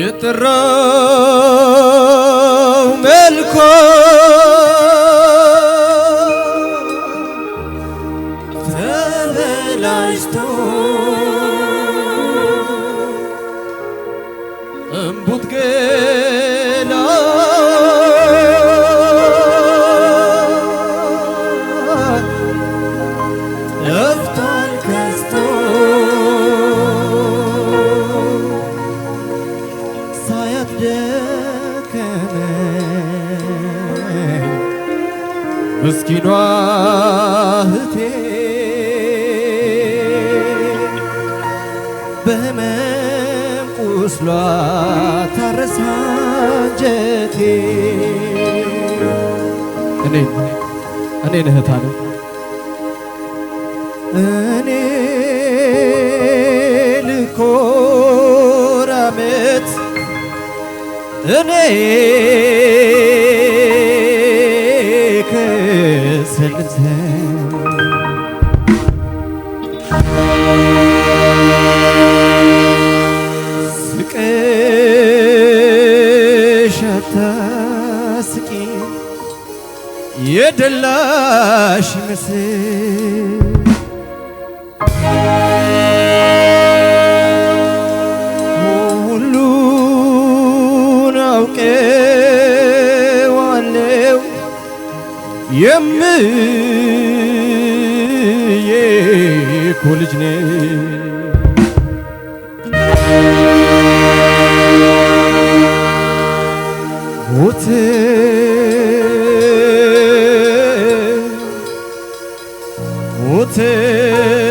የጠራው መልኮ ተበላሽቶ እምቡጥ ገላ ጠፍቷል ከስቶ ሳያት ደከመኝ ምስኪኗ እህቴ በህመም ቁስሏ ታረሳ አንጀቴ እኔን እህት አለ እኔ ልኮራመት እኔ ከሰልተ ስቀሽ አታስቂ የደላሽ ምስል ሁሉን አውቄዋለሁ የምዬ እኮ ልጅ ነኝ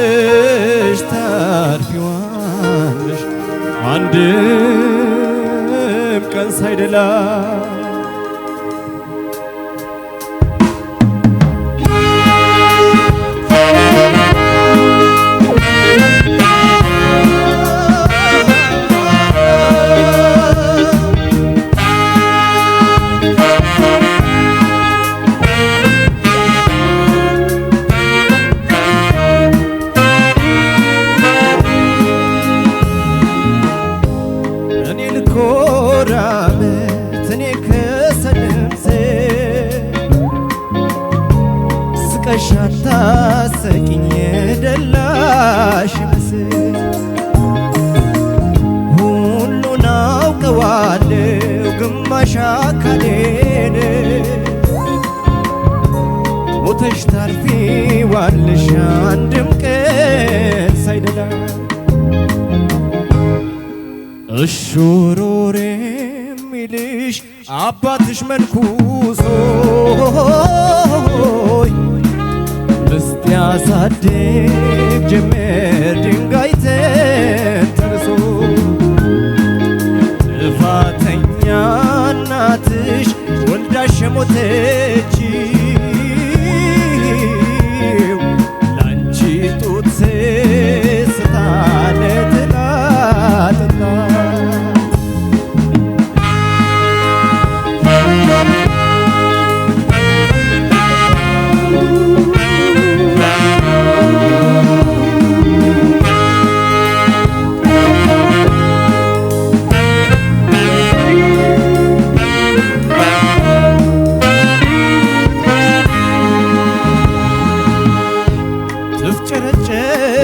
ሞተሽ ታርፊዋለሽ አንድም ቀን ሳይደላ ኮራመት እኔ ከሰልምሴ ስቀሽ አታስቂኝ የደላሽ ምስል ሁሉን አውቀዋለሁ ግማሽ አካሌን ሞተሽ ታርፊዋለሽ አንድም ቀን ሳይደላ እሹሩሬ የሚልሽ አባትሽ መንኩሶ ምስት ያሳድግ ጀመር ድንጋይ ተንተርሶ ጥፋተኛ እናትሽ ወልዳሽ ሞተችው ላንቺ ጡት ስስታ ለትላጥታ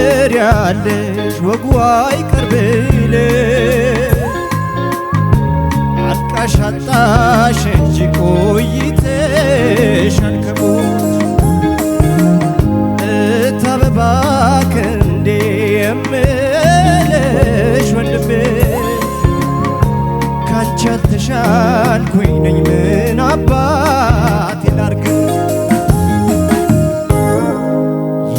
ትፍጨረጨሪያለሽ ወጉ አይቀርብልሽ አልቃሽ አጣሽ እንጂ ቆይተሻል ከሞት እታበባ ክንዴ የምልሽ ወንድሜ ካንቺ አልተሻልኩኝ ነኝ ምን አባቴ ላርግ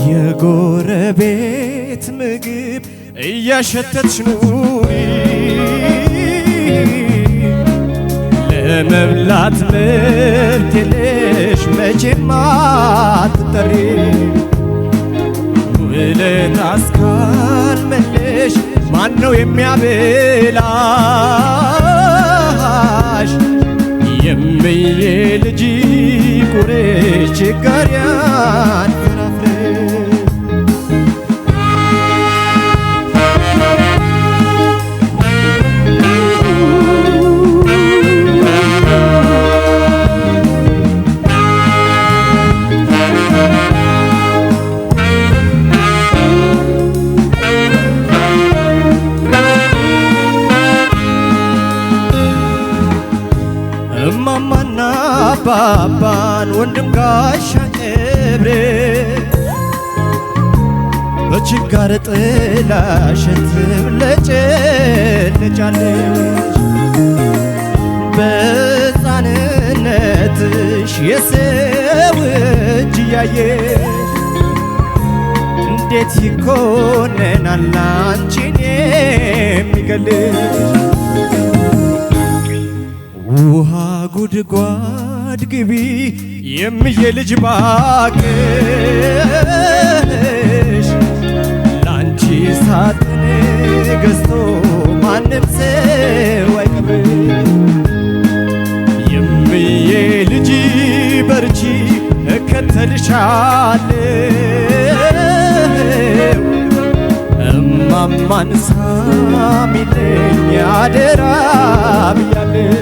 የጎረቤት ምግብ እያሸተትሽ ኑሪ ለመብላት መብት የለሽ መቼም አትጠሪ ውለታ እስካልመለሽ ማነው የሚያበላሽ የምዬ ልጅ ቁርሽ ችጋሪያን ፍራፍሬ እማማና አባባን ወንድም ጋሻ ጨብሬ በችጋር ጥላሸት ትብለጨለጫለች በሕፃንነትሽ የሰው እጅ እያየሽ እንዴት ይኮነናል አንቺን የሚገልሽ ውሃ ጉድጓድ ግቢ የምዬ ልጅ ባክሽ ላንቺ ሳጥን ገዝቶ ማንም ሰው አይቀብር የምዬ ልጅ በርቺ እከተልሻለሁ እማማን ሳሚልኝ አደራ ብያለሁ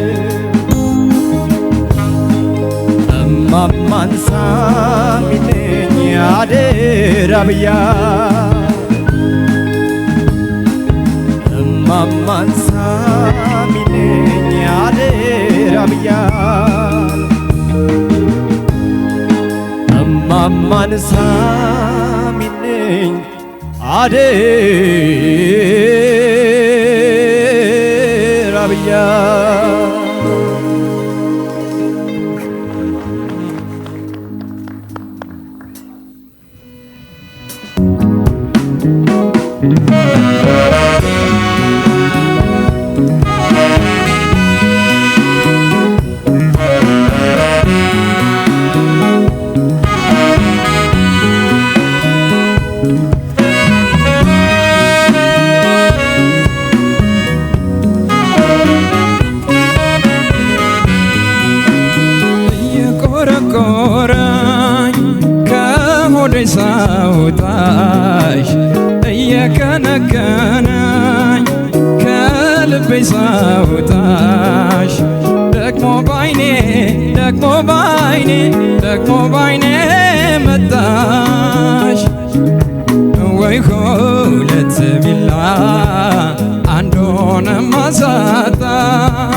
እማማን ሳሚልኝ አደራ ብያለሁ እማማን ሳሚልኝ አደራ ብያለሁ እማማን ሳሚልኝ አደራ ብያለሁ ሳውጣሽ እየከነከነኝ ከልቤ ሳውጣሽ ደግሞ ባይኔ መጣሽ ወይ ሁለት ቢላ አንድ ሆነ ማሳጣሽ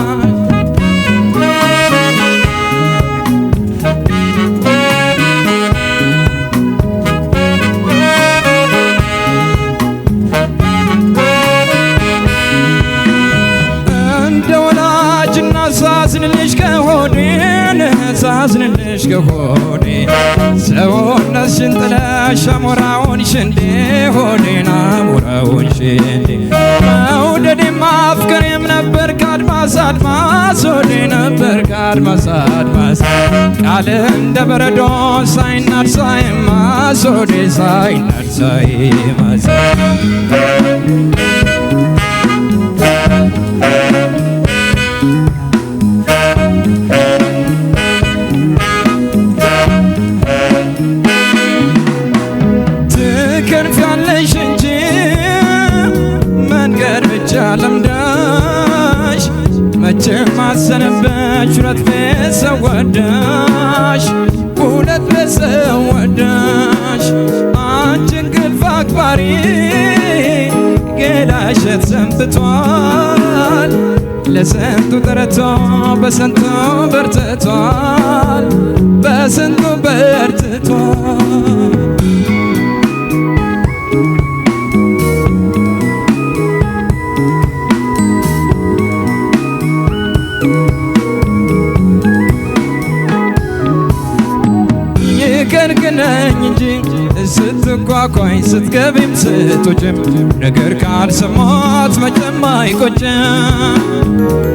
ሳዝንልሽ ከሆዴ ሰውነትሽን ጥለሽ አሞራውን ሽንዴ ሆዴን አሞራውን ሽንዴ መውደዴም ማፍቀሬም ነበር ከአድማስ አድማስ ሆዴ ነበር ከአድማስ አድማስ ቃል እንደ በረዶ ሳይናድ ሳይማስ ሆዴ ሳይናድ ሳይማስ ለምዳሽ መቼም አሰነበች ሁለት ቤተሰብ ወዳሽ ሁለት ቤተሰብ ወዳሽ አንቺን ግልፍ አክባሪ ገላሸት ሰንብቷል ለስንቱ ጥረቶ በስንቱ በርትቷል በስንቱ በርትቷል ገርግነኝ እንጂ ስትጓጓኝ ስትገቢም ስትወጪም ነገር ካልሰማት መቼም አይቆጭም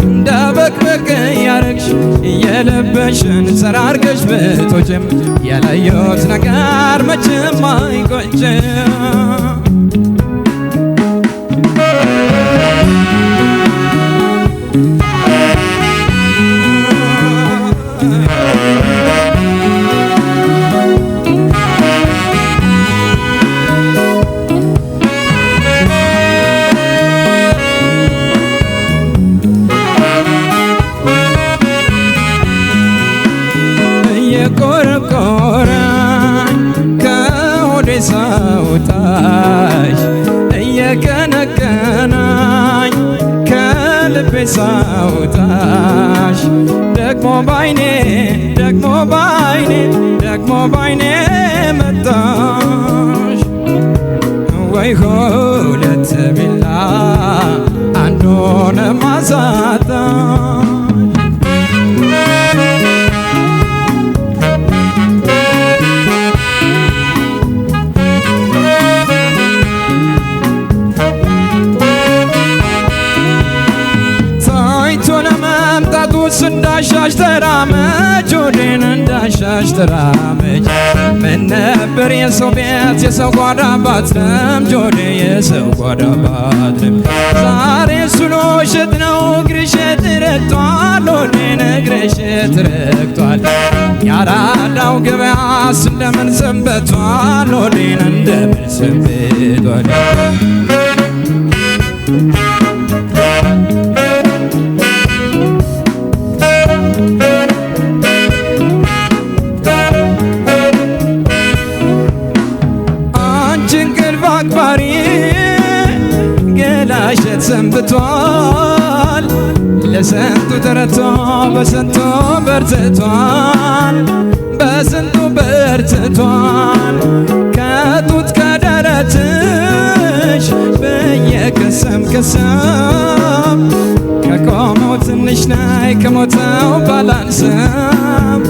እንደ በቅበቅ ያረግሽ እየለበሽን ሰራርገሽ ብትወጪም ያላየሁት ነገር መቼም አይቆጭም የቆረቆረኝ ከሆዴ ሳውጣሽ እየከነከነኝ ከልቤ ሳውጣሽ ደግሞ ባይኔ ደግሞ ባይኔ ደግሞ ባይኔ መጣሽ ወይ ሁለት ቢላ አንዱን ማሳጣሽ እንዳሻሽ ተራመጅ ወዴን እንዳሻሽ ተራመጅ ምን ነበር የሰው ቤት የሰው ጓዳ ባትለምጅ ወዴ የሰው ጓዳ ባትለምጅ ዛሬ እሱን ውሸት ነው እግርሽ ተረግጧል ወዴን እግርሽ ተረግጧል ያራዳው ገበያስ እንደምን ሰንበቷል ወዴን እንደምን ሰንበቷል ገላሸት ሰንብቷል ለስንቱ ተረቶ በስንቱ በርትቷል በስንቱ በርትቷል ከጡት ከደረትሽ በየከሰም ከሰም ከቆመው ትንሽ ናይ ከሞተው ባላንስም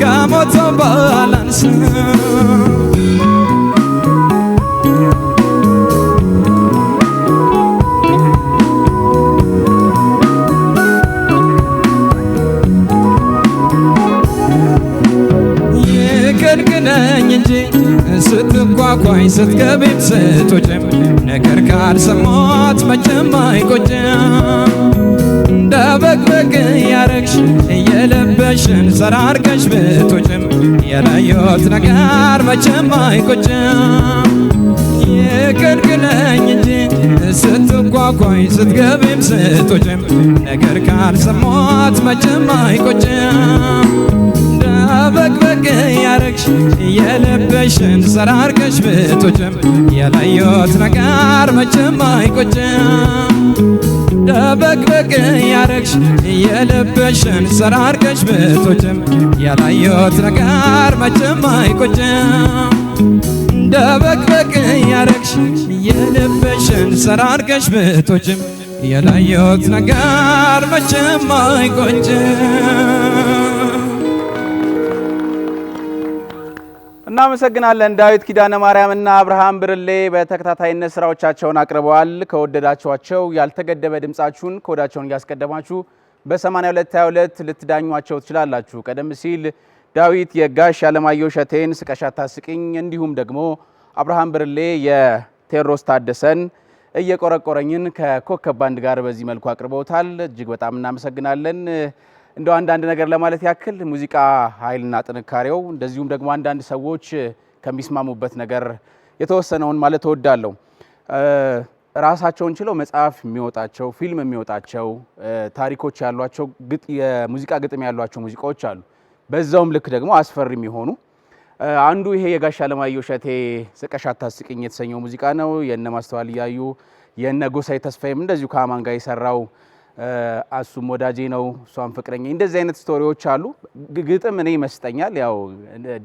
ከሞተው ባላንስም ነኝ እንጂ ስትኳኳኝ ስትገቢም ስትወጪም ነገር ካልሰማት መቼም አይቆጭም እንደ በግ ያረግሽ እየለበሽን ሰራርገሽ ብትወጪም የላየሁት ነገር መቼም አይቆጭም ይከልክለኝ እንጂ ስትኳኳኝ ስትገቢም ስትወጪም ነገር ካልሰማት መቼም አይቆጭም በግ ያረግሽ የለበሽን ሰራርገሽ ብትወጪም የላየሁት ነገር መቼም አይቆጭም በግ ያረግሽ የለበሽን ሰራርገሽ ብትወጪም የላየሁት ነገር መቼም አይቆጭም በግ ያረግሽ የለበሽን ሰራርገሽ ብትወጪም የላየሁት ነገር መቼም አይቆጭም እናመሰግናለን ዳዊት ኪዳነ ማርያም እና አብርሃም ብርሌ በተከታታይነት ስራዎቻቸውን አቅርበዋል ከወደዳችኋቸው ያልተገደበ ድምጻችሁን ኮዳቸውን ያስቀደማችሁ በ8222 ልትዳኙዋቸው ትችላላችሁ ቀደም ሲል ዳዊት የጋሽ አለማየሁ እሸቴን ስቀሻት ታስቂኝ እንዲሁም ደግሞ አብርሃም ብርሌ የቴዎድሮስ ታደሰን እየቆረቆረኝን ከኮከብ ባንድ ጋር በዚህ መልኩ አቅርበውታል እጅግ በጣም እናመሰግናለን እንደው አንዳንድ ነገር ለማለት ያክል ሙዚቃ ኃይልና ጥንካሬው እንደዚሁም ደግሞ አንዳንድ ሰዎች ከሚስማሙበት ነገር የተወሰነውን ማለት ተወዳለው ራሳቸውን ችለው መጽሐፍ የሚወጣቸው ፊልም የሚወጣቸው ታሪኮች ያሏቸው የሙዚቃ ግጥም ያሏቸው ሙዚቃዎች አሉ በዛውም ልክ ደግሞ አስፈሪ የሚሆኑ አንዱ ይሄ የጋሽ አለማየሁ እሸቴ ስቀሻት ታስቂኝ የተሰኘው ሙዚቃ ነው የነ ማስተዋል ያዩ የነ ጎሳዬ ተስፋዬም እንደዚሁ ከአማን ጋር የሰራው አሱም ወዳጄ ነው ሷም ፍቅረኛ እንደዚህ አይነት ስቶሪዎች አሉ ግጥም እኔ ይመስጠኛል ያው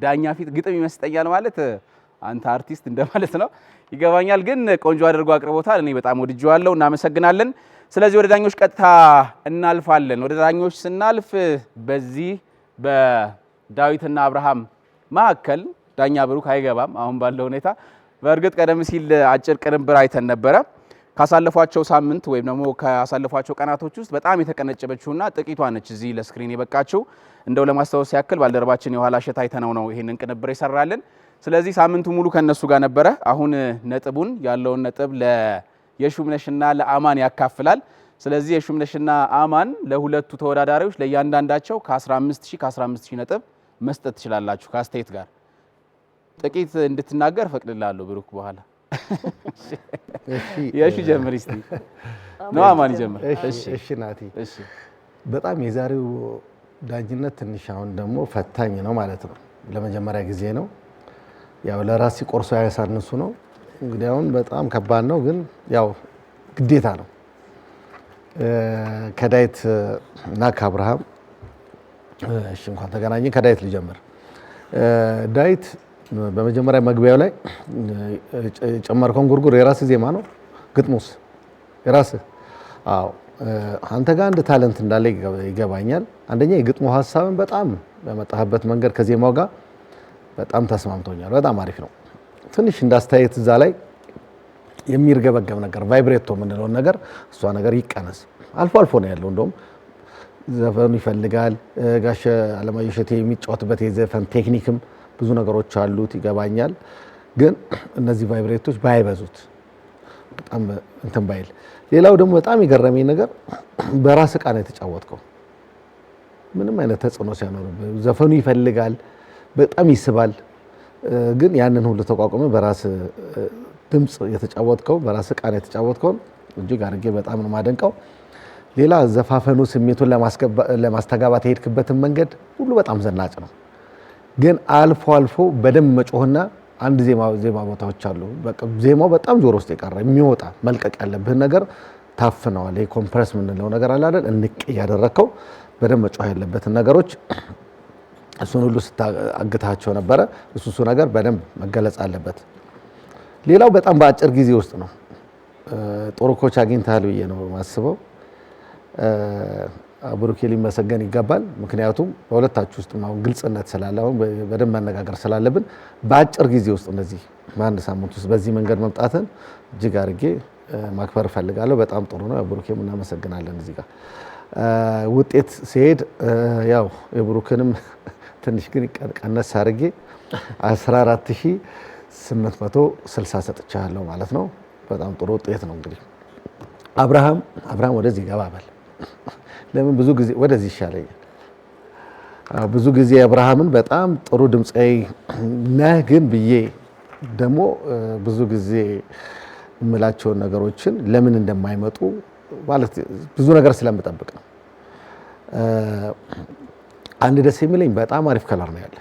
ዳኛ ፊት ግጥም ይመስጠኛል ማለት አንተ አርቲስት እንደማለት ነው ይገባኛል ግን ቆንጆ አድርጎ አቅርቦታል እኔ በጣም ወድጄዋለሁ እናመሰግናለን ስለዚህ ወደ ዳኞች ቀጥታ እናልፋለን ወደ ዳኞች ስናልፍ በዚህ በዳዊትና አብርሃም ማከል ዳኛ ብሩክ አይገባም አሁን ባለው ሁኔታ በእርግጥ ቀደም ሲል አጭር ቅንብር አይተን ነበረ ካሳለፏቸው ሳምንት ወይም ደግሞ ካሳለፏቸው ቀናቶች ውስጥ በጣም የተቀነጨበችውና ጥቂቷ ነች እዚህ ለስክሪን የበቃችው እንደው ለማስተዋወስ ያክል ባልደረባችን የኋላ ሸታ አይተነው ነው ይሄንን ቅንብር ይሰራልን ስለዚህ ሳምንቱ ሙሉ ከነሱ ጋር ነበረ አሁን ነጥቡን ያለውን ነጥብ ለየሹምነሽና ለአማን ያካፍላል ስለዚህ የሹምነሽና አማን ለሁለቱ ተወዳዳሪዎች ለእያንዳንዳቸው ከ15000 ነጥብ መስጠት ትችላላችሁ ከአስተያየት ጋር ጥቂት እንድትናገር ፈቅድላለሁ ብሩክ በኋላ እሺ ጀምር እስቲ ነው አማን ጀምር እሺ ናቲ እሺ በጣም የዛሬው ዳኝነት ትንሽ አሁን ደግሞ ፈታኝ ነው ማለት ነው ለመጀመሪያ ጊዜ ነው ያው ለራሲ ቆርሶ ያሳንሱ ነው እንግዲህ አሁን በጣም ከባድ ነው ግን ያው ግዴታ ነው ከዳዊት እና ከአብርሃም እሺ እንኳን ተገናኘን። ከዳዊት ልጀምር። ዳዊት በመጀመሪያ መግቢያው ላይ ጨመርከውን ጉርጉር የራስህ ዜማ ነው? ግጥሙስ የራስህ? አዎ። አንተ ጋር አንድ ታለንት እንዳለ ይገባኛል። አንደኛ የግጥሙ ሀሳብን በጣም በመጣህበት መንገድ ከዜማው ጋር በጣም ተስማምቶኛል። በጣም አሪፍ ነው። ትንሽ እንዳስተያየት እዛ ላይ የሚርገበገብ ነገር ቫይብሬቶ የምንለውን ነገር እሷ ነገር ይቀነስ። አልፎ አልፎ ነው ያለው። እንደውም ዘፈኑ ይፈልጋል። ጋሽ አለማየሁ እሸቴ የሚጫወትበት የዘፈን ቴክኒክም ብዙ ነገሮች አሉት፣ ይገባኛል። ግን እነዚህ ቫይብሬቶች ባይበዙት በጣም እንትን ባይል። ሌላው ደግሞ በጣም የገረመኝ ነገር በራስ ቃና የተጫወትከው ምንም አይነት ተጽዕኖ ሲያኖርብህ ዘፈኑ ይፈልጋል፣ በጣም ይስባል። ግን ያንን ሁሉ ተቋቁመ በራስ ድምጽ የተጫወትከው በራስ ቃና የተጫወትከው እጅግ አድርጌ በጣም ነው ማደንቀው። ሌላ ዘፋፈኑ ስሜቱን ለማስተጋባት የሄድክበትን መንገድ ሁሉ በጣም ዘናጭ ነው። ግን አልፎ አልፎ በደንብ መጮህና አንድ ዜማ ቦታዎች አሉ። በቃ ዜማው በጣም ጆሮ ውስጥ የቀረ የሚወጣ መልቀቅ ያለብህ ነገር ታፍነዋል። ይሄ ኮምፕረስ የምንለው ነገር አለ አይደል? እንቅ እያደረግከው በደንብ መጮህ ያለበትን ነገሮች እሱን ሁሉ ስታግታቸው ነበረ። እሱ ነገር በደንብ መገለጽ አለበት። ሌላው በጣም በአጭር ጊዜ ውስጥ ነው ጥሩ ኮች አግኝተሃል ብዬ ነው የማስበው። ብሩኬ ሊመሰገን ይገባል። ምክንያቱም በሁለታችሁ ውስጥ አሁን ግልጽነት ስላለ አሁን በደንብ መነጋገር ስላለብን በአጭር ጊዜ ውስጥ እንደዚህ በአንድ ሳምንት ውስጥ በዚህ መንገድ መምጣትን እጅግ አድርጌ ማክበር እፈልጋለሁ። በጣም ጥሩ ነው። ብሩኬም እናመሰግናለን። እዚህ ጋር ውጤት ሲሄድ ያው የብሩክንም ትንሽ ግን ቀነስ አድርጌ 14860 ሰጥቻለሁ ማለት ነው። በጣም ጥሩ ውጤት ነው። እንግዲህ አብርሃም ወደዚህ ገባ በል። ለምን ብዙ ጊዜ ወደዚህ ይሻለኛል። ብዙ ጊዜ አብርሃምን በጣም ጥሩ ድምጻዊ ነህ ግን ብዬ ደግሞ ብዙ ጊዜ የምላቸውን ነገሮችን ለምን እንደማይመጡ ማለት ብዙ ነገር ስለምጠብቅ ነው። አንድ ደስ የሚለኝ በጣም አሪፍ ከለር ነው ያለ።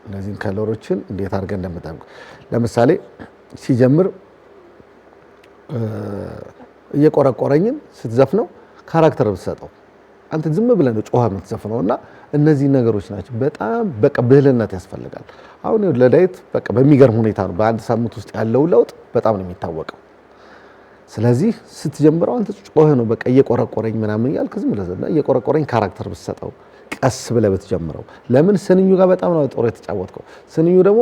እነዚህን ከለሮችን እንዴት አድርገን እንደምጠብቅ ለምሳሌ ሲጀምር እየቆረቆረኝን ስትዘፍነው ካራክተር ብትሰጠው አንተ ዝም ብለህ ነው ጮኸ የምትዘፍነውና እነዚህ ነገሮች ናቸው በጣም በቃ ብልህነት ያስፈልጋል። አሁን ለዳዊት በቃ በሚገርም ሁኔታ ነው በአንድ ሳምንት ውስጥ ያለው ለውጥ በጣም ነው የሚታወቀው። ስለዚህ ስትጀምረው አንተ ጮኸ ነው በቃ እየቆረቆረኝ ምናምን ያልክ ዝም ብለህ እየቆረቆረኝ ካራክተር ብትሰጠው ቀስ ብለህ ብትጀምረው። ለምን ስንኙ ጋር በጣም ነው ጥሩ የተጫወትከው። ስንኙ ደግሞ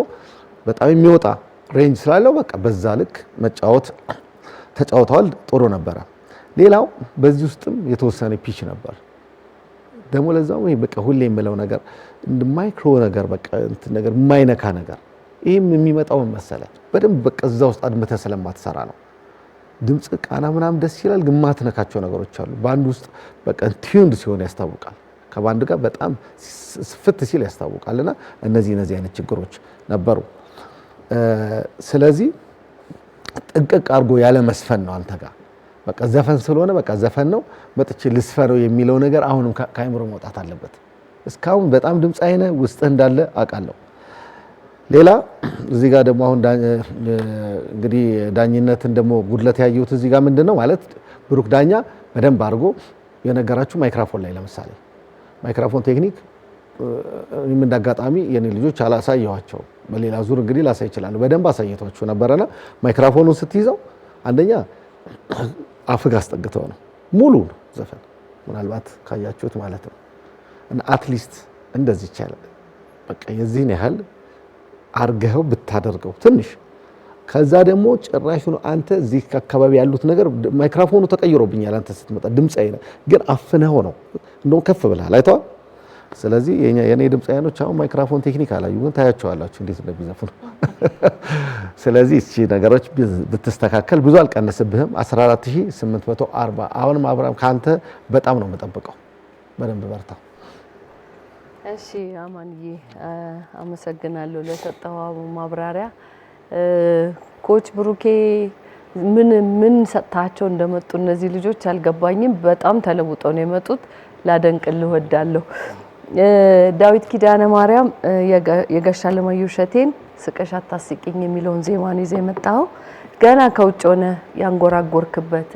በጣም የሚወጣ ሬንጅ ስላለው በቃ በዛ ልክ መጫወት ተጫውተዋል። ጥሩ ነበረ። ሌላው በዚህ ውስጥም የተወሰነ ፒች ነበር ደግሞ ለዛው ይሄ በቃ ሁሌ የምለው ነገር እንደ ማይክሮ ነገር በቃ እንትን ነገር የማይነካ ነገር ይሄም የሚመጣው መሰለህ በደንብ በቃ እዛ ውስጥ አድምተህ ስለማትሰራ ነው። ድምጽ ቃና ምናምን ደስ ይላል ግን ማትነካቸው ነገሮች አሉ። ባንድ ውስጥ በቃ ቲዩንድ ሲሆን ያስታውቃል። ከባንድ ጋር በጣም ፍት ሲል ያስታውቃልና እነዚህ አይነት ችግሮች ነበሩ። ስለዚህ ጥንቅቅ አድርጎ ያለ መስፈን ነው አንተ ጋር በቃ ዘፈን ስለሆነ በቃ ዘፈን ነው መጥቼ ልስፈረው የሚለው ነገር አሁንም ከአይምሮ መውጣት አለበት። እስካሁን በጣም ድምጽ አይነ ውስጥ እንዳለ አውቃለሁ። ሌላ እዚህ ጋር ደግሞ አሁን እንግዲህ ዳኝነትን ደግሞ ጉድለት ያየሁት እዚህ ጋር ምንድነው ማለት ብሩክ ዳኛ በደንብ አድርጎ የነገራችሁ ማይክሮፎን ላይ ለምሳሌ ማይክሮፎን ቴክኒክ ምን እንዳጋጣሚ የኔ ልጆች አላሳየኋቸው። በሌላ ዙር እንግዲህ ላሳይ ይችላል። በደንብ አሳይቷችሁ ነበርና ማይክሮፎኑን ስትይዘው አንደኛ አፍጋ አስጠግተው ነው ሙሉ ዘፈን ምናልባት ካያችሁት ማለት ነው። እና አትሊስት እንደዚህ ይቻላል በቃ የዚህን ያህል አርገው ብታደርገው ትንሽ ከዛ ደግሞ ጭራሽ ነው አንተ እዚህ አካባቢ ያሉት ነገር ማይክሮፎኑ ተቀይሮብኛል። አንተ ስትመጣ ድምጽ አይነ ግን አፍነው ነው እንደው ከፍ ብለሃል አይተዋል። ስለዚህ የኔ ድምጽ አይኖች አሁን ማይክሮፎን ቴክኒክ አላዩ ግን ታያቸዋላችሁ እንዴት እንደሚዘፍኑ። ስለዚህ እቺ ነገሮች ብትስተካከል ብዙ አልቀነስብህም። 14840 አሁንም አብርሃም ካንተ በጣም ነው የምጠብቀው። በደንብ በርታ። እሺ አማንዬ አመሰግናለሁ ለሰጠው ማብራሪያ። ኮች ብሩኬ ምን ሰጣቸው እንደመጡ እነዚህ ልጆች አልገባኝም። በጣም ተለውጠው ነው የመጡት። ላደንቅልህ እወዳለሁ። ዳዊት ኪዳነ ማርያም የጋሽ አለማየሁ እሸቴን ስቀሽ አታስቂኝ የሚለውን ዜማን ይዘህ የመጣው ገና ከውጭ ሆነ ያንጎራጎርክበት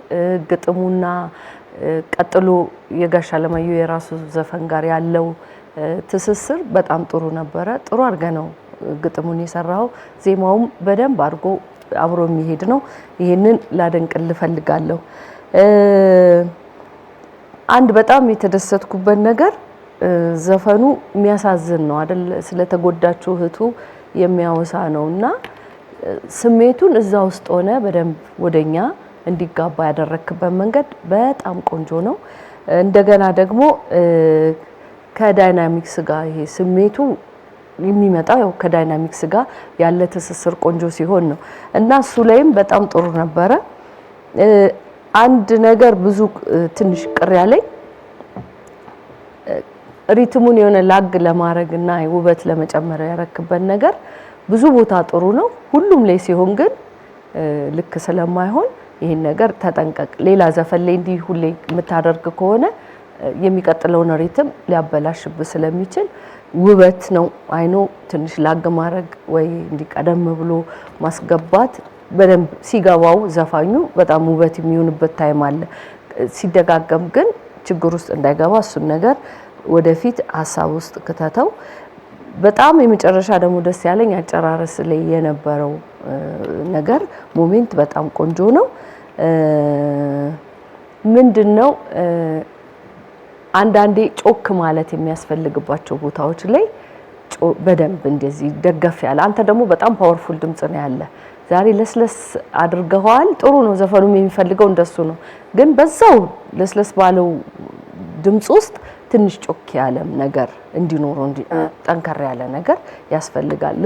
ግጥሙና ቀጥሎ የጋሽ አለማየሁ የራሱ ዘፈን ጋር ያለው ትስስር በጣም ጥሩ ነበረ። ጥሩ አድርገ ነው ግጥሙን የሰራው። ዜማውም በደንብ አድርጎ አብሮ የሚሄድ ነው። ይሄንን ላደንቅልህ ፈልጋለሁ። አንድ በጣም የተደሰትኩበት ነገር ዘፈኑ የሚያሳዝን ነው አይደል? ስለተጎዳችው እህቱ የሚያወሳ ነውና ስሜቱን እዛ ውስጥ ሆነ በደንብ ወደኛ እንዲጋባ ያደረክበት መንገድ በጣም ቆንጆ ነው። እንደገና ደግሞ ከዳይናሚክስ ጋር ይሄ ስሜቱ የሚመጣው ያው ከዳይናሚክስ ጋር ያለ ትስስር ቆንጆ ሲሆን ነው እና እሱ ላይም በጣም ጥሩ ነበረ። አንድ ነገር ብዙ ትንሽ ቅር ያለኝ ሪትሙን የሆነ ላግ ለማድረግና ውበት ለመጨመር ያረክበት ነገር ብዙ ቦታ ጥሩ ነው። ሁሉም ላይ ሲሆን ግን ልክ ስለማይሆን ይሄን ነገር ተጠንቀቅ። ሌላ ዘፈን ላይ እንዲህ ሁሌ የምታደርግ ከሆነ የሚቀጥለውን ሪትም ሊያበላሽብ ስለሚችል ውበት ነው አይኖ ትንሽ ላግ ማድረግ ወይ እንዲቀደም ብሎ ማስገባት በደንብ ሲገባው ዘፋኙ በጣም ውበት የሚሆንበት ታይም አለ። ሲደጋገም ግን ችግር ውስጥ እንዳይገባ እሱን ነገር ወደፊት ሐሳብ ውስጥ ከተተው። በጣም የመጨረሻ ደግሞ ደስ ያለኝ አጨራረስ ላይ የነበረው ነገር ሞሜንት በጣም ቆንጆ ነው። ምንድነው አንዳንዴ ጮክ ማለት የሚያስፈልግባቸው ቦታዎች ላይ በደንብ እንደዚህ ደገፍ ያለ አንተ ደግሞ በጣም ፓወርፉል ድምጽ ነው ያለ። ዛሬ ለስለስ አድርገዋል። ጥሩ ነው። ዘፈኑም የሚፈልገው እንደሱ ነው። ግን በዛው ለስለስ ባለው ድምጽ ውስጥ ትንሽ ጮክ ያለም ነገር እንዲኖረው ጠንከር ያለ ነገር ያስፈልጋል።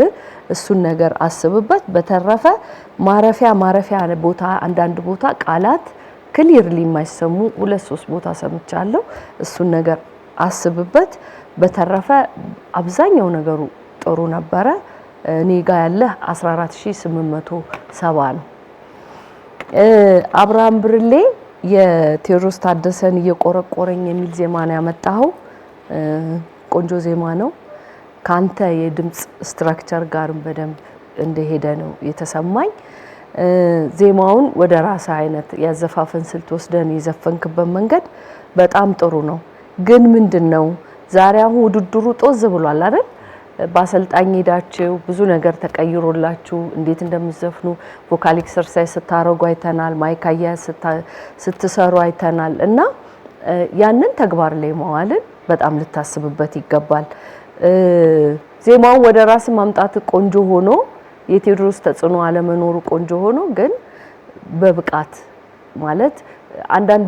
እሱን ነገር አስብበት። በተረፈ ማረፊያ ቦታ አንዳንድ ቦታ ቃላት ክሊርሊ የማይሰሙ 2-3 ቦታ ሰምቻለሁ። እሱን ነገር አስብበት። በተረፈ አብዛኛው ነገሩ ጥሩ ነበረ። እኔ ጋር ያለ 14870 ነው። አብርሃም ብርሌ የቴዎድሮስ ታደሰን እየቆረቆረኝ የሚል ዜማ ነው ያመጣው። ቆንጆ ዜማ ነው። ካንተ የድምጽ ስትራክቸር ጋርም በደንብ እንደሄደ ነው የተሰማኝ። ዜማውን ወደ ራስ አይነት ያዘፋፈን ስልት ወስደን የዘፈንክበት መንገድ በጣም ጥሩ ነው። ግን ምንድነው ዛሬ አሁን ውድድሩ ጦዝ ብሏል አይደል? በአሰልጣኝ ሄዳችሁ ብዙ ነገር ተቀይሮላችሁ እንዴት እንደምትዘፍኑ ቮካል ኤክሰርሳይዝ ስታረጉ አይተናል። ማይክ አያያዝ ስትሰሩ አይተናል። እና ያንን ተግባር ላይ መዋልን በጣም ልታስብበት ይገባል። ዜማውን ወደ ራስ ማምጣት ቆንጆ ሆኖ የቴዎድሮስ ተጽዕኖ አለመኖሩ ቆንጆ ሆኖ ግን በብቃት ማለት አንዳንድ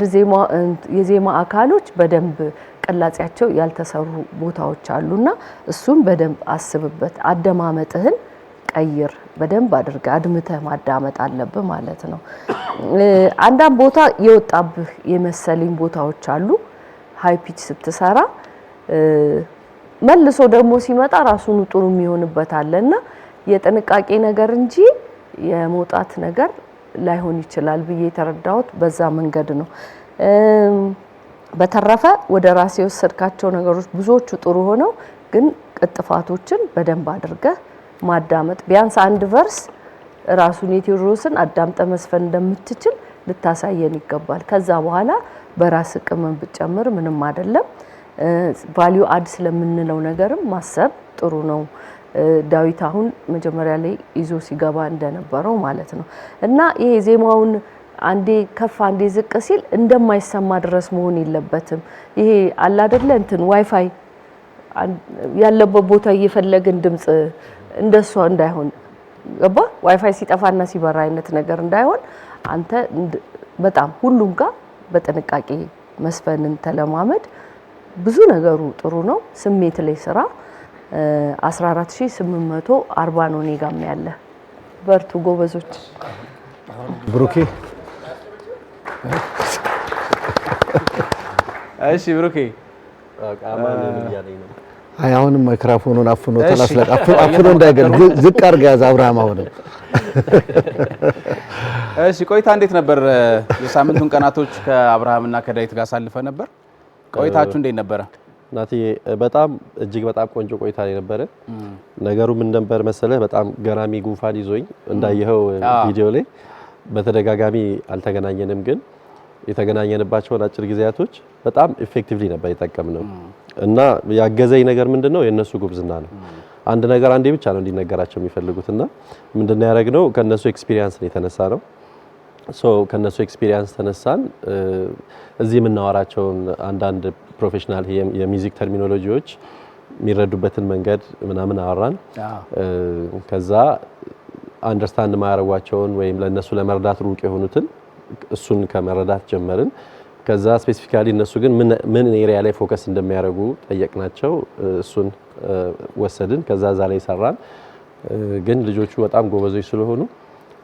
የዜማ አካሎች በደንብ ቅላጼያቸው ያልተሰሩ ቦታዎች አሉና እሱን በደንብ አስብበት። አደማመጥህን ቀይር። በደንብ አድርገህ አድምተህ ማዳመጥ አለብህ ማለት ነው። አንዳንድ ቦታ የወጣብህ የመሰለኝ ቦታዎች አሉ። ሃይ ፒች ስትሰራ መልሶ ደግሞ ሲመጣ ራሱን ጥሩ የሚሆንበት አለና የጥንቃቄ ነገር እንጂ የመውጣት ነገር ላይሆን ይችላል ብዬ የተረዳሁት በዛ መንገድ ነው። በተረፈ ወደ ራሴ ወሰድካቸው ነገሮች ብዙዎቹ ጥሩ ሆነው ግን ቅጥፋቶችን በደንብ አድርገህ ማዳመጥ ቢያንስ አንድ ቨርስ ራሱን የቴዎድሮስን አዳምጠ መስፈን እንደምትችል ልታሳየን ይገባል። ከዛ በኋላ በራስ ቅመም ብትጨምር ምንም አይደለም። ቫልዩ አድ ስለምንለው ነገርም ማሰብ ጥሩ ነው። ዳዊት አሁን መጀመሪያ ላይ ይዞ ሲገባ እንደነበረው ማለት ነው እና ይሄ ዜማውን አንዴ ከፍ አንዴ ዝቅ ሲል እንደማይሰማ ድረስ መሆን የለበትም። ይሄ አለ አይደለ እንትን ዋይፋይ ያለበት ቦታ እየፈለግን ድምጽ እንደሷ እንዳይሆን ገባ። ዋይፋይ ሲጠፋና ሲበራ አይነት ነገር እንዳይሆን አንተ በጣም ሁሉም ጋር በጥንቃቄ መስፈንን ተለማመድ። ብዙ ነገሩ ጥሩ ነው። ስሜት ላይ ስራ 14840 ነው እኔ ጋርም ያለ። በርቱ ጎበዞች። ብሩኬ እሺ ብሩኬ አይ አሁንም ማይክሮፎኑን አፍኖ አፍኖ እንዳይገል ዝቅ አድርጋ ያዝ አብርሃም። አሁንም እሺ ቆይታ እንዴት ነበር? የሳምንቱን ቀናቶች ከአብርሃምና ከዳዊት ጋር አሳልፈ ነበር። ቆይታችሁ እንዴት ነበረ? ናቲ በጣም እጅግ በጣም ቆንጆ ቆይታ ነበር። ነገሩ ምን ነበር መሰለህ? በጣም ገራሚ ጉንፋን ይዞኝ እንዳየኸው ቪዲዮ ላይ በተደጋጋሚ አልተገናኘንም፣ ግን የተገናኘንባቸውን አጭር ጊዜያቶች በጣም ኢፌክቲቭሊ ነበር የጠቀምነው እና ያገዘኝ ነገር ምንድነው የነሱ ጉብዝና ነው። አንድ ነገር አንዴ ብቻ ነው እንዲነገራቸው የሚፈልጉትና ምንድነው ያደረግነው ከነሱ ኤክስፒሪየንስ ነው የተነሳ ነው። ከነሱ ኤክስፒሪየንስ ተነሳን እዚህ የምናወራቸውን አንዳንድ ፕሮፌሽናል የሚውዚክ ተርሚኖሎጂዎች የሚረዱበትን መንገድ ምናምን አወራን። ከዛ አንደርስታንድ ማያረጓቸውን ወይም ለነሱ ለመረዳት ሩቅ የሆኑትን እሱን ከመረዳት ጀመርን። ከዛ ስፔሲፊካሊ እነሱ ግን ምን ኤሪያ ላይ ፎከስ እንደሚያደርጉ ጠየቅናቸው። እሱን ወሰድን። ከዛ ላይ ሰራን። ግን ልጆቹ በጣም ጎበዞች ስለሆኑ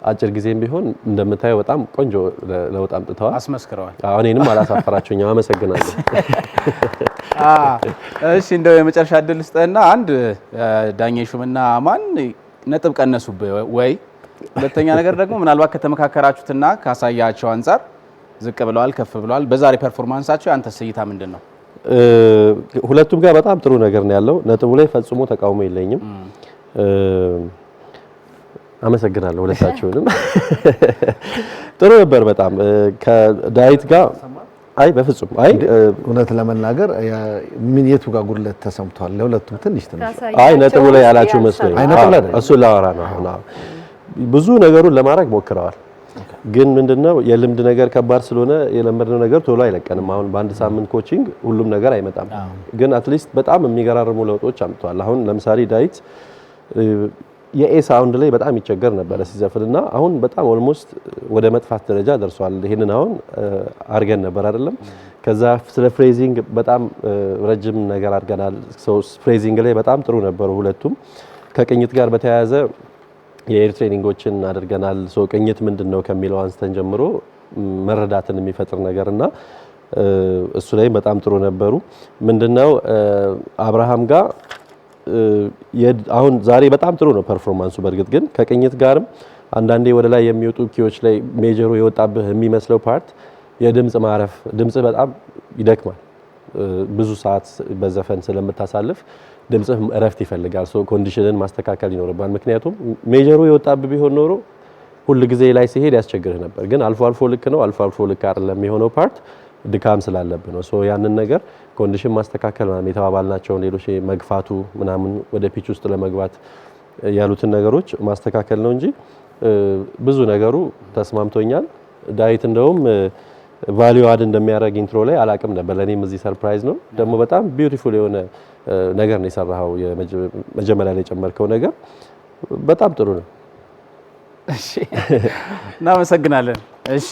አጭር ጊዜም ቢሆን እንደምታየው በጣም ቆንጆ ለውጥ አምጥተዋል፣ አስመስክረዋል። እኔንም አላሳፈራቸውኝም። አመሰግናለሁ። እሺ እንደው የመጨረሻ እድል ስጠና አንድ ዳኜ ሹምና አማን ነጥብ ቀነሱብህ ወይ? ሁለተኛ ነገር ደግሞ ምናልባት ከተመካከራችሁትና ካሳያቸው አንፃር ዝቅ ብለዋል ከፍ ብለዋል፣ በዛሬ ፐርፎርማንሳቸው ያንተስ እይታ ምንድነው? ሁለቱም ጋር በጣም ጥሩ ነገር ነው ያለው። ነጥቡ ላይ ፈጽሞ ተቃውሞ የለኝም። አመሰግናለሁ ሁለታችሁንም። ጥሩ ነበር በጣም ከዳዊት ጋር አይ በፍጹም አይ እውነት ለመናገር ምን የቱ ጋር ጉድለት ተሰምቷል? ለሁለቱም ትንሽ አይ ነጥቡ ላይ ያላችሁ መስሎኝ እሱ ላወራ ነው። አሁን ብዙ ነገሩን ለማድረግ ሞክረዋል፣ ግን ምንድነው የልምድ ነገር ከባድ ስለሆነ የለመድነው ነገር ቶሎ አይለቀንም። አሁን በአንድ ሳምንት ኮቺንግ ሁሉም ነገር አይመጣም፣ ግን አትሊስት በጣም የሚገራርሙ ለውጦች አምጥተዋል። አሁን ለምሳሌ ዳዊት የኤ ሳውንድ ላይ በጣም ይቸገር ነበር ሲዘፍንና አሁን በጣም ኦልሞስት ወደ መጥፋት ደረጃ ደርሷል። ይሄንን አሁን አርገን ነበር አይደለም። ከዛ ስለ ፍሬዚንግ በጣም ረጅም ነገር አድርገናል። ፍሬዚንግ ላይ በጣም ጥሩ ነበሩ ሁለቱም። ከቅኝት ጋር በተያያዘ የኤር ትሬኒንጎችን አድርገናል። ቅኝት ምንድነው ከሚለው አንስተን ጀምሮ መረዳትን የሚፈጥር ነገርና እሱ ላይ በጣም ጥሩ ነበሩ። ምንድነው አብርሃም ጋር አሁን ዛሬ በጣም ጥሩ ነው ፐርፎርማንሱ። በእርግጥ ግን ከቅኝት ጋርም አንዳንዴ ወደ ላይ የሚወጡ ኪዎች ላይ ሜጀሩ የወጣብህ የሚመስለው ፓርት የድምጽ ማረፍ፣ ድምጽ በጣም ይደክማል። ብዙ ሰዓት በዘፈን ስለምታሳልፍ ድምጽህ እረፍት ይፈልጋል። ኮንዲሽንን ማስተካከል ይኖርባል። ምክንያቱም ሜጀሩ የወጣብህ ቢሆን ኖሮ ሁሉ ጊዜ ላይ ሲሄድ ያስቸግርህ ነበር። ግን አልፎ አልፎ ልክ ነው፣ አልፎ አልፎ ልክ አይደለም የሆነው ፓርት ድካም ስላለብን ነው። ያንን ነገር ኮንዲሽን ማስተካከል ማለት የተባባልናቸው ሌሎች መግፋቱ ምናምን ወደ ፒች ውስጥ ለመግባት ያሉትን ነገሮች ማስተካከል ነው እንጂ ብዙ ነገሩ ተስማምቶኛል። ዳዊት እንደውም ቫልዩ አድ እንደሚያደርግ ኢንትሮ ላይ አላቅም ነበር። ለኔም እዚህ ሰርፕራይዝ ነው። ደግሞ በጣም ቢዩቲፉል የሆነ ነገር ነው የሰራኸው። መጀመሪያ ላይ የጨመርከው ነገር በጣም ጥሩ ነው። እሺ እናመሰግናለን። እሺ